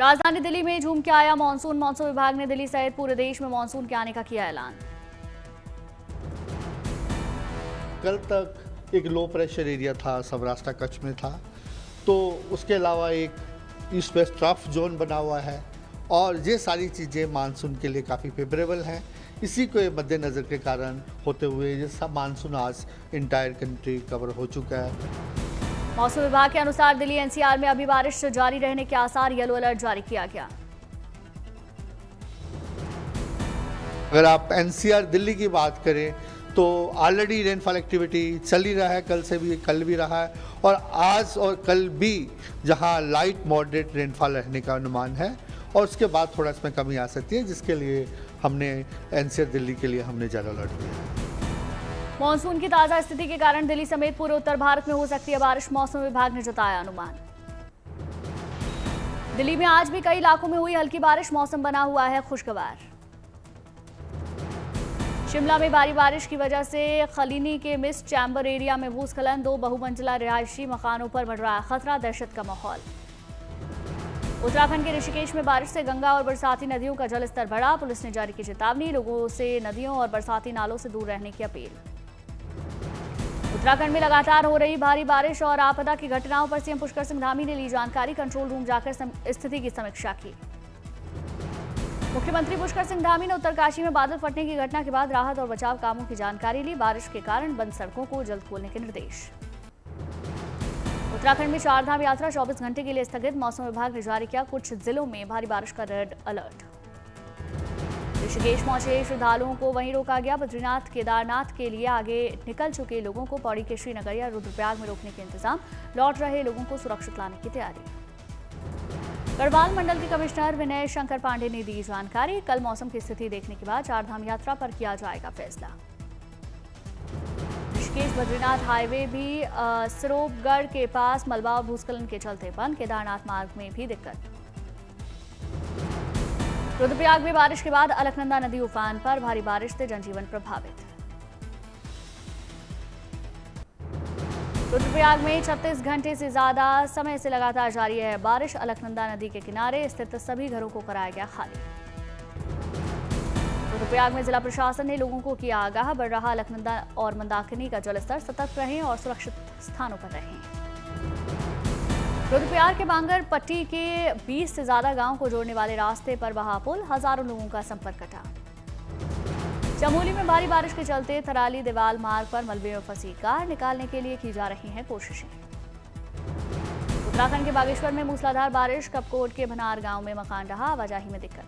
राजधानी दिल्ली में झूम के आया मानसून। मौसम विभाग ने दिल्ली सहित पूरे देश में मानसून के आने का किया ऐलान। कल तक एक लो प्रेशर एरिया था, सौराष्ट्र कच्छ में था, तो उसके अलावा एक ईस्ट वेस्ट ट्रफ जोन बना हुआ है और ये सारी चीज़ें मानसून के लिए काफ़ी फेवरेबल हैं। इसी को मद्देनज़र के कारण होते हुए ये सब मानसून आज इंटायर कंट्री कवर हो चुका है। मौसम विभाग के अनुसार दिल्ली एनसीआर में अभी बारिश जारी रहने के आसार, येलो अलर्ट जारी किया गया। अगर आप एनसीआर दिल्ली की बात करें तो ऑलरेडी रेनफॉल एक्टिविटी चल ही रहा है, कल से भी, कल भी रहा है और आज और कल भी, जहां लाइट मॉडरेट रेनफॉल रहने का अनुमान है और उसके बाद थोड़ा इसमें कमी आ सकती है, जिसके लिए हमने एनसीआर दिल्ली के लिए हमने येलो अलर्ट दिया है। मानसून की ताजा स्थिति के कारण दिल्ली समेत पूरे उत्तर भारत में हो सकती है बारिश, मौसम विभाग ने जताया अनुमान। दिल्ली में आज भी कई इलाकों में हुई हल्की बारिश, मौसम बना हुआ है खुशगवार। शिमला में भारी बारिश की वजह से खलीनी के मिस्ट चैम्बर एरिया में भूस्खलन, 2 बहुमंजिला रिहायशी मकानों पर बढ़ रहा है खतरा, दहशत का माहौल। उत्तराखंड के ऋषिकेश में बारिश से गंगा और बरसाती नदियों का जलस्तर बढ़ा, पुलिस ने जारी की चेतावनी, लोगों से नदियों और बरसाती नालों से दूर रहने की अपील। उत्तराखंड में लगातार हो रही भारी बारिश और आपदा की घटनाओं पर सीएम पुष्कर सिंह धामी ने ली जानकारी, कंट्रोल रूम जाकर स्थिति की समीक्षा की। मुख्यमंत्री पुष्कर सिंह धामी ने उत्तरकाशी में बादल फटने की घटना के बाद राहत और बचाव कामों की जानकारी ली, बारिश के कारण बंद सड़कों को जल्द खोलने के निर्देश। उत्तराखंड में चारधाम यात्रा 24 घंटे के लिए स्थगित, मौसम विभाग ने जारी किया कुछ जिलों में भारी बारिश का रेड अलर्ट। ऋषिकेश पहुंचे श्रद्धालुओं को वहीं रोका गया, बद्रीनाथ केदारनाथ के लिए आगे निकल चुके लोगों को पौड़ी के श्रीनगर या रुद्रप्रयाग में रोकने के इंतजाम, लौट रहे लोगों को सुरक्षित लाने की तैयारी। गढ़वाल मंडल के कमिश्नर विनय शंकर पांडे ने दी जानकारी, कल मौसम की स्थिति देखने के बाद चारधाम यात्रा पर किया जाएगा फैसला। ऋषिकेश बद्रीनाथ हाईवे भी सिरोपगढ़ के पास मलबा और भूस्खलन के चलते बंद, केदारनाथ मार्ग में भी दिक्कत। रुद्रप्रयाग में बारिश के बाद अलकनंदा नदी उफान पर, भारी बारिश से जनजीवन प्रभावित। रुद्रप्रयाग में 36 घंटे से ज्यादा समय से लगातार जारी है बारिश, अलकनंदा नदी के किनारे स्थित सभी घरों को कराया गया खाली। रुद्रप्रयाग में जिला प्रशासन ने लोगों को किया आगाह, बढ़ रहा अलकनंदा और मंदाकिनी का जलस्तर, सतर्क रहें और सुरक्षित स्थानों पर रहें। रुद्रप्रयाग के बांगर पट्टी के 20 से ज्यादा गांव को जोड़ने वाले रास्ते पर बहा पुल, हजारों लोगों का संपर्क कटा। चमोली में भारी बारिश के चलते थराली देवाल मार्ग पर मलबे में फंसी कार निकालने के लिए की जा रही हैं कोशिशें। उत्तराखंड के बागेश्वर में मूसलाधार बारिश, कपकोट के भनार गांव में मकान रहा, आवाजाही में दिक्कत।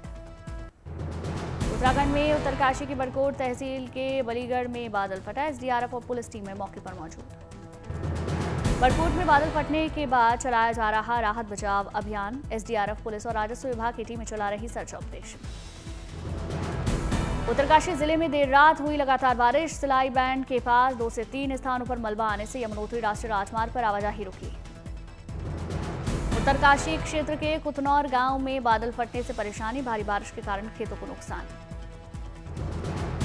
उत्तराखंड में उत्तरकाशी की बड़कोट तहसील के बलीगढ़ में बादल फटा, एसडीआरएफ और पुलिस टीमें मौके पर मौजूद। बड़कोट में बादल फटने के बाद चलाया जा रहा राहत बचाव अभियान, एसडीआरएफ, पुलिस और राजस्व विभाग की टीमें चला रही सर्च ऑपरेशन। उत्तरकाशी जिले में देर रात हुई लगातार बारिश, सिलाई बैंड के पास 2 से 3 स्थानों पर मलबा आने से यमुनोत्री राष्ट्रीय राजमार्ग पर आवाजाही रुकी। उत्तरकाशी क्षेत्र के कुतनौर गांव में बादल फटने से परेशानी, भारी बारिश के कारण खेतों को नुकसान।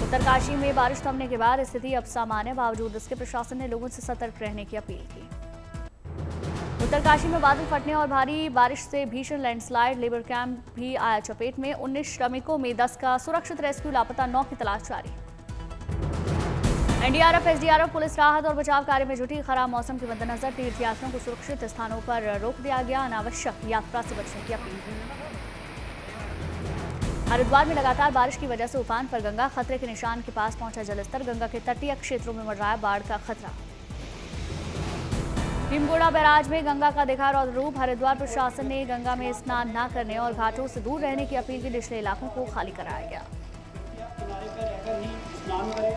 उत्तरकाशी में बारिश थमने के बाद स्थिति अब सामान्य, बावजूद इसके प्रशासन ने लोगों से सतर्क रहने की अपील की। उत्तरकाशी में बादल फटने और भारी बारिश से भीषण लैंडस्लाइड, लेबर कैंप भी आया चपेट में, 19 श्रमिकों में 10 का सुरक्षित रेस्क्यू, लापता 9 की तलाश जारी। एनडीआरएफ, एसडीआरएफ, पुलिस राहत और बचाव कार्य में जुटी, खराब मौसम के मद्देनजर तीर्थयात्रियों को सुरक्षित स्थानों पर रोक दिया गया, अनावश्यक यात्रा से बचने की अपील। हरिद्वार में लगातार बारिश की वजह से उफान पर गंगा, खतरे के निशान के पास पहुंचा जलस्तर, गंगा के तटीय क्षेत्रों में बढ़ रहा है बाढ़ का खतरा। भीमगोड़ा बैराज में गंगा का दिखा रौद्र रूप, हरिद्वार प्रशासन ने गंगा में स्नान न करने और घाटों से दूर रहने की अपील की, निचले इलाकों को खाली कराया गया। किनारे पर रहकर ही स्नान करें,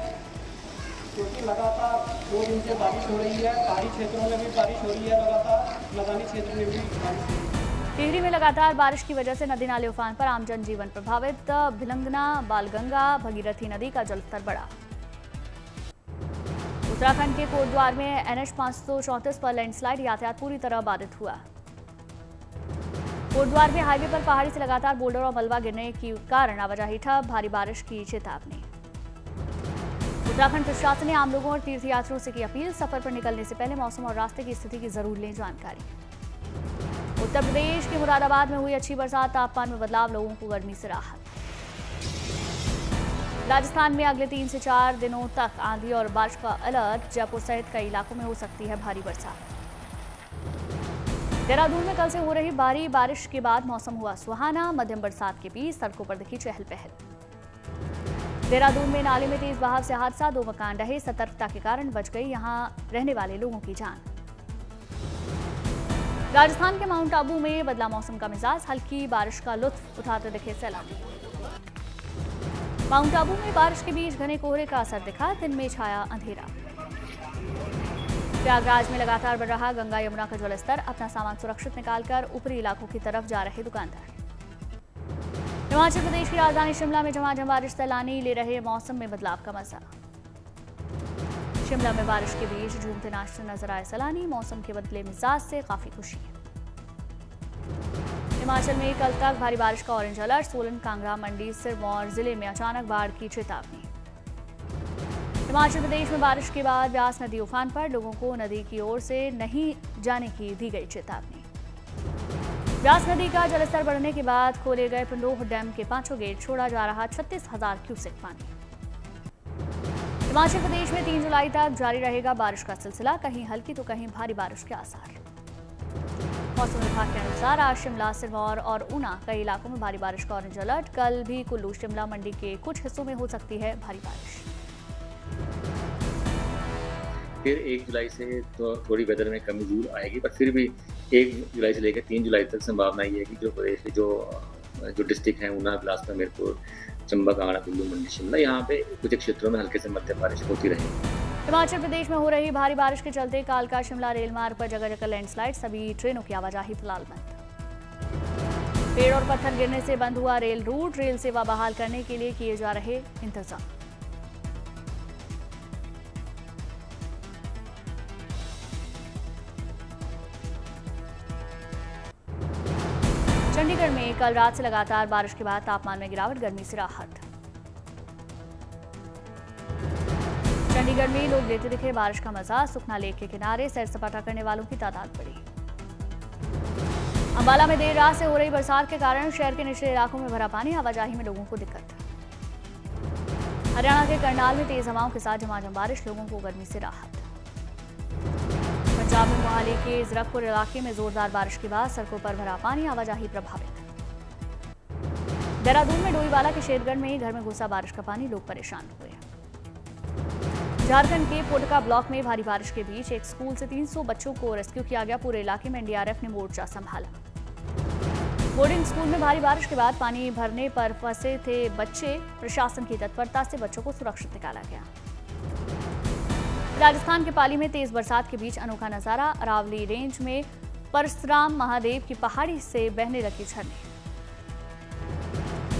क्योंकि लगातार 2 दिन से बारिश हो रही है, पहाड़ी क्षेत्रों में भी बारिश हो रही है लगातार, मैदानी क्षेत्र में भी बारिश हो रही है। टिहरी में लगातार बारिश की वजह से नदी नाले उफान पर, आम जनजीवन प्रभावित, भिलंगना, बालगंगा, भगीरथी नदी का जलस्तर बढ़ा। उत्तराखंड के कोटद्वार में NH 534 पर लैंडस्लाइड, यातायात पूरी तरह बाधित हुआ। कोटद्वार में हाईवे पर पहाड़ी से लगातार बोल्डर और मलबा गिरने के कारण आवाजाही ठप, भारी बारिश की चेतावनी। उत्तराखंड प्रशासन ने आम लोगों और तीर्थयात्रियों से की अपील, सफर पर निकलने से पहले मौसम और रास्ते की स्थिति की जरूर लें जानकारी। उत्तर प्रदेश के मुरादाबाद में हुई अच्छी बरसात, तापमान में बदलाव, लोगों को गर्मी से राहत। राजस्थान में अगले 3 से 4 दिनों तक आंधी और बारिश का अलर्ट, जयपुर सहित कई इलाकों में हो सकती है भारी बरसात। देहरादून में कल से हो रही भारी बारिश के बाद मौसम हुआ सुहाना, मध्यम बरसात के बीच सड़कों पर दिखी चहल पहल। देहरादून में नाले में तेज बहाव से हादसा, 2 मकान ढहे, सतर्कता के कारण बच गई यहां रहने वाले लोगों की जान। राजस्थान के माउंट आबू में बदला मौसम का मिजाज, हल्की बारिश का लुत्फ उठाते दिखे सैलानी। माउंट आबू में बारिश के बीच घने कोहरे का असर दिखा, दिन में छाया अंधेरा। प्रयागराज में लगातार बढ़ रहा गंगा यमुना का जलस्तर, अपना सामान सुरक्षित निकालकर ऊपरी इलाकों की तरफ जा रहे दुकानदार। हिमाचल प्रदेश की राजधानी शिमला में झमाझम बारिश, सैलानी ले रहे मौसम में बदलाव का मजा। शिमला में बारिश के बीच झूमते नाचते नजर आए सैलानी, मौसम के बदले मिजाज से काफी खुशी है। हिमाचल में कल तक भारी बारिश का ऑरेंज अलर्ट, सोलन, कांगड़ा, मंडी, सिरमौर जिले में अचानक बाढ़ की चेतावनी। हिमाचल प्रदेश में बारिश के बाद व्यास नदी उफान पर, लोगों को नदी की ओर से नहीं जाने की दी गई चेतावनी। व्यास नदी का जलस्तर बढ़ने के बाद खोले गए पंडोह डैम के 5 गेट, छोड़ा जा रहा 36,000 क्यूसेक पानी। हिमाचल प्रदेश में 3 जुलाई तक जारी रहेगा बारिश का सिलसिला, कहीं हल्की तो कहीं भारी बारिश के आसार। मौसम विभाग के अनुसार आज शिमला, सिरमौर और ऊना कई इलाकों में भारी बारिश का ऑरेंज अलर्ट, कल भी कुल्लू, शिमला, मंडी के कुछ हिस्सों में हो सकती है भारी बारिश। फिर 1 जुलाई से तो थोड़ी वेदर में कमी जरूर आएगी, पर फिर भी 1 जुलाई से लेकर 3 जुलाई तक संभावना ये है कि जो प्रदेश के जो डिस्ट्रिक्ट हैं, ऊना, बिलासपुर, हमीरपुर, चंबा, कांगड़ा, कुल्लू, मंडी, शिमला, यहाँ पे कुछ क्षेत्रों में हल्के से मध्यम बारिश होती रहेगी। हिमाचल प्रदेश में हो रही भारी बारिश के चलते कालका शिमला रेल मार्ग पर जगह जगह लैंडस्लाइड, सभी ट्रेनों की आवाजाही फिलहाल बंद। पेड़ और पत्थर गिरने से बंद हुआ रेल रूट, रेल सेवा बहाल करने के लिए किए जा रहे इंतजाम। चंडीगढ़ में कल रात से लगातार बारिश के बाद तापमान में गिरावट, गर्मी से राहत। चंडीगढ़ में लोग लेते दिखे बारिश का मजा, सुखना लेक के किनारे सैर सपाटा करने वालों की तादाद बढ़ी। अंबाला में देर रात से हो रही बरसात के कारण शहर के निचले इलाकों में भरा पानी, आवाजाही में लोगों को दिक्कत। हरियाणा के करनाल में तेज हवाओं के साथ झमाझम बारिश, लोगों को गर्मी से राहत। पंजाब में मोहाली के जरकपुर इलाके में जोरदार बारिश के बाद सड़कों पर भरा पानी, आवाजाही प्रभावित। देहरादून में डोईवाला के शेरगढ़ में घर में घुसा बारिश का पानी, लोग परेशान हुए। झारखंड के पोटका ब्लॉक में भारी बारिश के बीच एक स्कूल से 300 बच्चों को रेस्क्यू किया गया, पूरे इलाके में एनडीआरएफ ने मोर्चा संभाला। बोर्डिंग स्कूल में भारी बारिश के बाद पानी भरने पर फंसे थे बच्चे, प्रशासन की तत्परता से बच्चों को सुरक्षित निकाला गया। राजस्थान के पाली में तेज बरसात के बीच अनोखा नजारा, अरावली रेंज में परशुराम महादेव की पहाड़ी से बहने लगी झरने।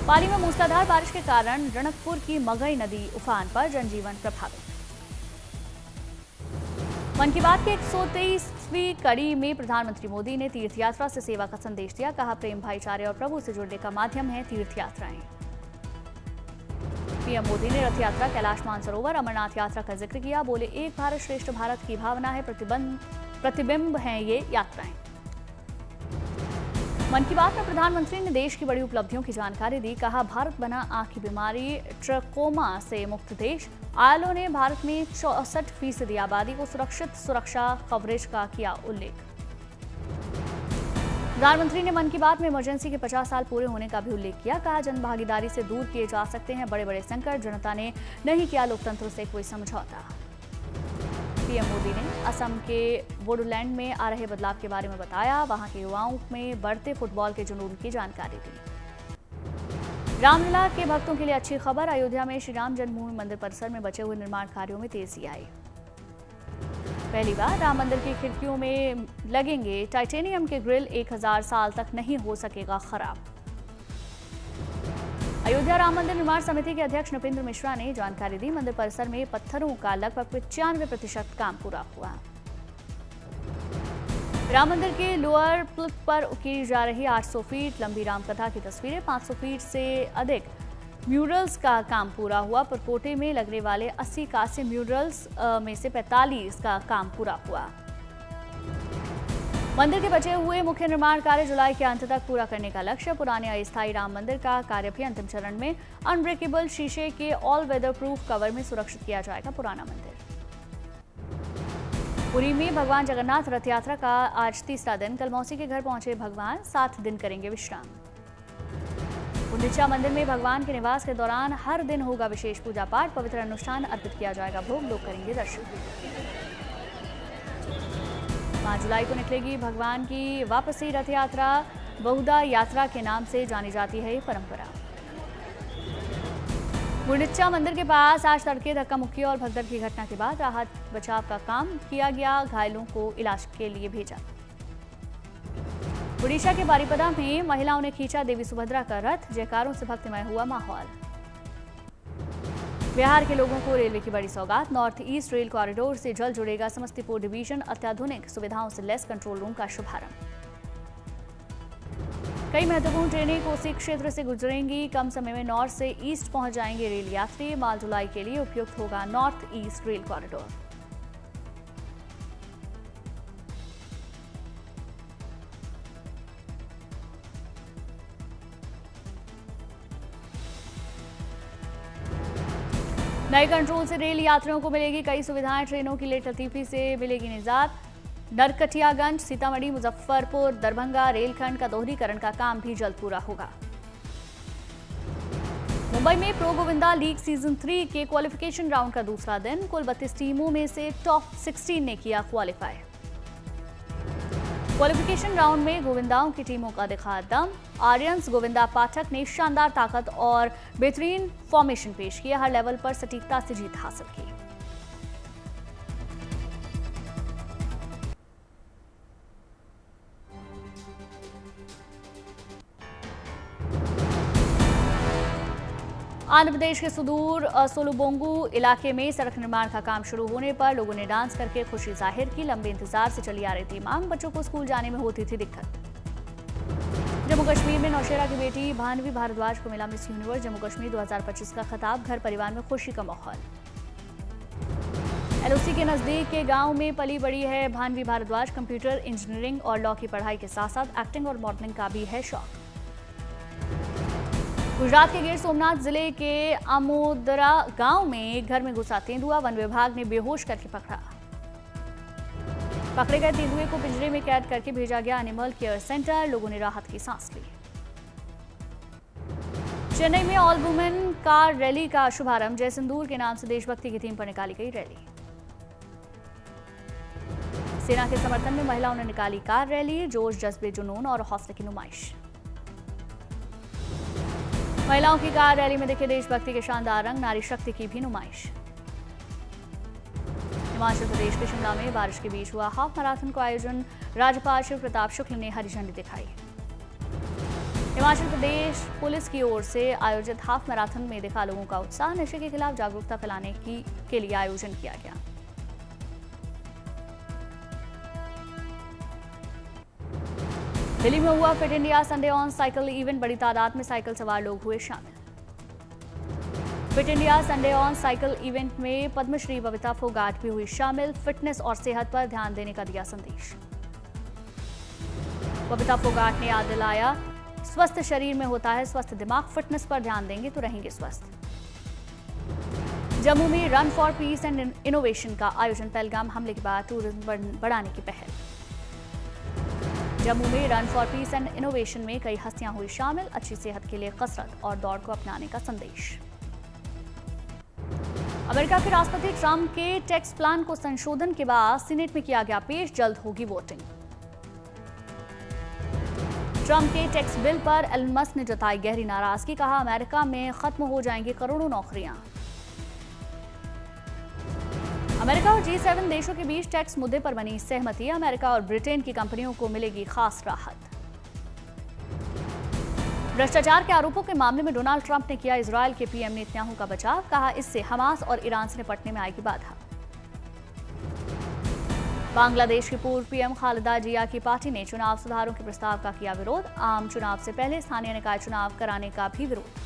पाली में मूसलाधार बारिश के कारण रणकपुर की मगई नदी उफान पर, जनजीवन प्रभावित। मन की बात के 123वीं कड़ी में प्रधानमंत्री मोदी ने तीर्थ यात्रा से सेवा का संदेश दिया, कहा प्रेम, भाईचारे और प्रभु से जुड़ने का माध्यम है तीर्थ यात्राएं। पीएम मोदी ने रथ यात्रा, कैलाश मानसरोवर, अमरनाथ यात्रा का जिक्र किया, बोले एक भारत श्रेष्ठ भारत की भावना है, प्रतिबिंब हैं ये यात्राएं। मन की बात में प्रधानमंत्री ने देश की बड़ी उपलब्धियों की जानकारी दी, कहा भारत बना आंख की बीमारी ट्रकोमा से मुक्त देश। आईएलओ ने भारत में 64% आबादी को सुरक्षित सुरक्षा कवरेज का किया उल्लेख। प्रधानमंत्री ने मन की बात में इमरजेंसी के 50 साल पूरे होने का भी उल्लेख किया, कहा जन भागीदारी से दूर किए जा सकते हैं बड़े बड़े संकट, जनता ने नहीं किया लोकतंत्र से कोई समझौता। पीएम मोदी ने असम के बोडोलैंड में आ रहे बदलाव के बारे में बताया, वहां के युवाओं में बढ़ते फुटबॉल के जुनून की जानकारी दी। रामलीला के भक्तों के लिए अच्छी खबर, अयोध्या में श्री राम जन्मभूमि मंदिर परिसर में बचे हुए निर्माण कार्यों में तेजी आई। पहली बार राम मंदिर की खिड़कियों में लगेंगे टाइटेनियम के ग्रिल, 1000 साल तक नहीं हो सकेगा खराब। अयोध्या राम मंदिर निर्माण समिति के अध्यक्ष नृपेंद्र मिश्रा ने जानकारी दी, मंदिर परिसर में पत्थरों का लगभग 95% काम पूरा हुआ। राम मंदिर के लोअर प्लिथ पर की जा रही 800 फीट लंबी रामकथा की तस्वीरें, 500 फीट से अधिक म्यूरल्स का काम पूरा हुआ। परकोटे में लगने वाले 80 कांस्य म्यूरल्स में से 45 का काम पूरा हुआ। मंदिर के बचे हुए मुख्य निर्माण कार्य जुलाई के अंत तक पूरा करने का लक्ष्य। पुराने अस्थायी राम मंदिर का कार्य भी अंतिम चरण में। अनब्रेकेबल शीशे के ऑल वेदर प्रूफ कवर में सुरक्षित किया जाएगा पुराना मंदिर। पुरी में भगवान जगन्नाथ रथ यात्रा का आज तीसरा दिन। कल मौसी के घर पहुंचे भगवान, 7 दिन करेंगे विश्राम। गुंडीचा मंदिर में भगवान के निवास के दौरान हर दिन होगा विशेष पूजा पाठ। पवित्र अनुष्ठान अर्पित किया जाएगा भोग, लोग करेंगे दर्शन। 5 जुलाई को निकलेगी भगवान की वापसी रथ यात्रा। बहुधा यात्रा के नाम से जानी जाती है ये परंपरा। गुंडीचा मंदिर के पास आज तड़के धक्का मुक्की और भगदड़ की घटना के बाद राहत बचाव का काम किया गया। घायलों को इलाज के लिए भेजा। ओडिशा के बारीपदा में महिलाओं ने खींचा देवी सुभद्रा का रथ। जयकारों से भक्तिमय हुआ माहौल। बिहार के लोगों को रेलवे की बड़ी सौगात। नॉर्थ ईस्ट रेल कॉरिडोर से जल्द जुड़ेगा समस्तीपुर डिवीजन। अत्याधुनिक सुविधाओं से लैस कंट्रोल रूम का शुभारंभ। कई महत्वपूर्ण ट्रेनें कोसी क्षेत्र से गुजरेंगी। कम समय में नॉर्थ से ईस्ट पहुंच जाएंगे रेल यात्री। माल ढुलाई के लिए उपयुक्त होगा नॉर्थ ईस्ट रेल कॉरिडोर। नए कंट्रोल से रेल यात्रियों को मिलेगी कई सुविधाएं। ट्रेनों की लेट लतीफी से मिलेगी निजात। नरकटियागंज, सीतामढ़ी, मुजफ्फरपुर, दरभंगा रेलखंड का दोहरीकरण का काम भी जल्द पूरा होगा। मुंबई में प्रो गोविंदा लीग सीजन 3 के क्वालिफिकेशन राउंड का दूसरा दिन। कुल 32 टीमों में से टॉप 16 ने किया क्वालिफाई। क्वालिफिकेशन राउंड में गोविंदाओं की टीमों का दिखा दम। आर्यंस गोविंदा पाठक ने शानदार ताकत और बेहतरीन फॉर्मेशन पेश किया। हर लेवल पर सटीकता से जीत हासिल की। आंध्र प्रदेश के सुदूर सोलुबोंगू इलाके में सड़क निर्माण का काम शुरू होने पर लोगों ने डांस करके खुशी जाहिर की। लंबे इंतजार से चली आ रही थी मांग। बच्चों को स्कूल जाने में होती थी दिक्कत। जम्मू कश्मीर में नौशेरा की बेटी भानवी भारद्वाज को मिला मिस यूनिवर्स जम्मू कश्मीर 2025 का खिताब। घर परिवार में खुशी का माहौल। एलओसी के नजदीक के गांव में पली बड़ी है भानवी भारद्वाज। कंप्यूटर इंजीनियरिंग और लॉ की पढ़ाई के साथ साथ एक्टिंग और मॉडलिंग का भी है शौक। गुजरात के गिर सोमनाथ जिले के आमोदरा गांव में घर में घुसा तेंदुआ। वन विभाग ने बेहोश करके पकड़ा। पकड़े गए तेंदुए को पिंजरे में कैद करके भेजा गया एनिमल केयर सेंटर। लोगों ने राहत की सांस ली। चेन्नई में ऑल वुमेन कार रैली का शुभारंभ। जय सिंदूर के नाम से देशभक्ति की थीम पर निकाली गई रैली। सेना के समर्थन में महिलाओं ने निकाली कार रैली। जोश, जज्बे, जुनून और हौसले की नुमाइश। महिलाओं की कार रैली में दिखे देशभक्ति के शानदार रंग। नारी शक्ति की भी नुमाइश। हिमाचल प्रदेश के शिमला में बारिश के बीच हुआ हाफ मैराथन का आयोजन। राज्यपाल शिव प्रताप शुक्ल ने हरी झंडी दिखाई। हिमाचल प्रदेश पुलिस की ओर से आयोजित हाफ मैराथन में दिखा लोगों का उत्साह। नशे के खिलाफ जागरूकता फैलाने के लिए आयोजन किया गया। दिल्ली में हुआ fit India Sunday on cycle event. बड़ी तादाद में साइकिल सवार लोग हुए शामिल। Fit India Sunday on cycle event में पद्मश्री बबीता फोगाट भी हुई शामिल। फिटनेस और सेहत पर ध्यान देने का दिया संदेश। बबीता फोगाट ने याद दिलाया, स्वस्थ शरीर में होता है स्वस्थ दिमाग। फिटनेस पर ध्यान देंगे तो रहेंगे स्वस्थ। जम्मू में run for piece and innovation का आयोजन। पहलगाम हमले के बाद टूरिज्म बढ़ाने की पहल। जम्मू में run for piece and innovation में कई हस्तियां हुई शामिल। अच्छी सेहत के लिए कसरत और दौड़ को अपनाने का संदेश। अमेरिका के राष्ट्रपति ट्रंप के टैक्स प्लान को संशोधन के बाद सीनेट में किया गया पेश। जल्द होगी वोटिंग। ट्रंप के टैक्स बिल पर एलन मस्क ने जताई गहरी नाराजगी। कहा, अमेरिका में खत्म हो जाएंगी करोड़ों नौकरियां। अमेरिका और G7 देशों के बीच टैक्स मुद्दे पर बनी सहमति। अमेरिका और ब्रिटेन की कंपनियों को मिलेगी खास राहत। भ्रष्टाचार के आरोपों के मामले में डोनाल्ड ट्रंप ने किया इजरायल के पीएम नेतन्याहू का बचाव। कहा, इससे हमास और ईरान से निपटने में आएगी बाधा। बांग्लादेश की पूर्व पीएम खालिदा जिया की पार्टी ने चुनाव सुधारों के प्रस्ताव का किया विरोध। आम चुनाव से पहले स्थानीय निकाय चुनाव कराने का भी विरोध।